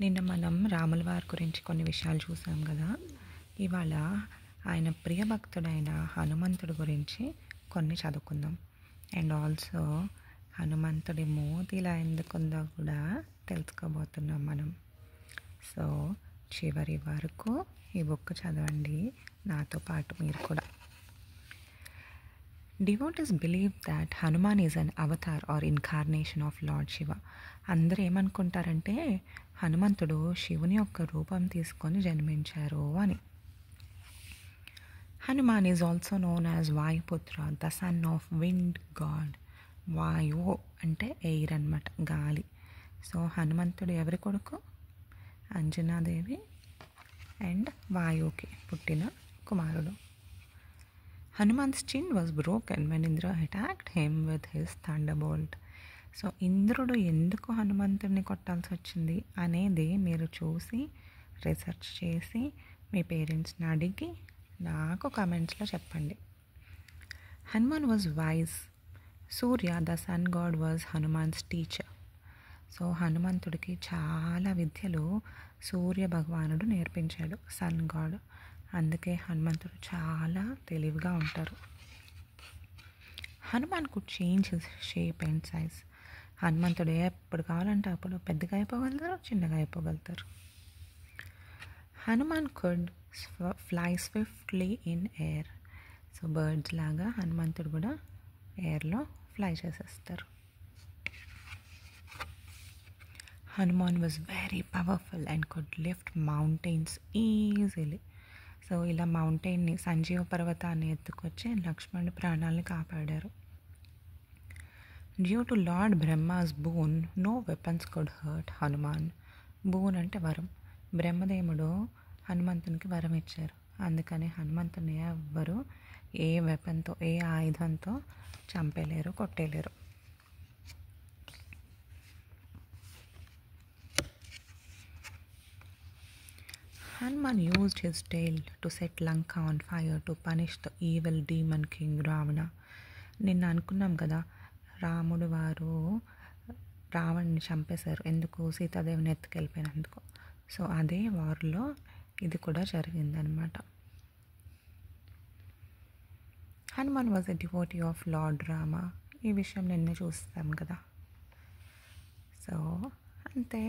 నిన్న మనం రాముల వారి గురించి కొన్ని విషయాలు చూసాం కదా. ఇవాళ ఆయన ప్రియభక్తుడైన హనుమంతుడి గురించి కొన్ని చదువుకుందాం. అండ్ ఆల్సో హనుమంతుడి మూతి ఇలా ఎందుకుందో కూడా తెలుసుకోబోతున్నాం మనం. సో చివరి వరకు ఈ బుక్ చదవండి, నాతో పాటు మీరు కూడా. Devotees believe that Hanuman is an avatar or incarnation of Lord Shiva. అందరూ ఏమనుకుంటారంటే హనుమంతుడు శివుని యొక్క రూపం తీసుకొని జన్మించారు అని. Hanuman is also known as Vayuputra, the son of wind God. వాయు అంటే ఎయిర్ అన్నమాట, గాలి. సో హనుమంతుడు ఎవరి కొడుకు? అంజనాదేవి అండ్ వాయువుకి పుట్టిన కుమారుడు. Hanuman's chin was broken when Indra attacked him with his thunderbolt. So ఇంద్రుడు ఎందుకు హనుమంతుడిని కొట్టాల్సి వచ్చింది అనేది మీరు చూసి రీసెర్చ్ చేసి మీ పేరెంట్స్ని అడిగి నాకు కమెంట్స్లో చెప్పండి. Hanuman was wise. Surya the sun god was Hanuman's teacher. So హనుమంతుడికి చాలా విద్యలు సూర్య భగవానుడు నేర్పించాడు, సన్ గాడ్. అందుకే హనుమంతుడు చాలా తెలివిగా ఉంటారు. Hanuman could change his shape and size. హనుమంతుడు ఎప్పుడు కావాలంటే అప్పుడు పెద్దగా అయిపోగలుగుతారు, చిన్నగా అయిపోగలుగుతారు. Hanuman could fly swiftly in air. So birds లాగా హనుమంతుడు కూడా ఎయిర్లో ఫ్లై చేసేస్తారు. Hanuman was very powerful and could lift mountains easily. So ఇలా మౌంటైన్ని, సంజీవ పర్వతాన్ని ఎత్తుకొచ్చి లక్ష్మణుడి ప్రాణాలను కాపాడారు. Due to Lord Brahma's boon no weapons could hurt Hanuman. Boon అంటే వరం. బ్రహ్మదేవుడు హనుమంతునికి వరం ఇచ్చారు, అందుకని హనుమంతుని ఎవ్వరు ఏ వెపన్తో, ఏ ఆయుధంతో చంపేలేరు, కొట్టేలేరు. Hanuman used his tail to set Lanka on fire to punish the evil demon king Ravana. నిన్న అనుకున్నాం కదా, రాముడు వారు రావణ్ని చంపేశారు. ఎందుకు? సీతాదేవిని ఎత్తుకెళ్ళిపోయినందుకు. సో అదే వార్లో ఇది కూడా జరిగిందనమాట. Hanuman was a devotee of lord Rama. ఈ విషయం నిన్న చూస్తాం కదా. సో అంతే.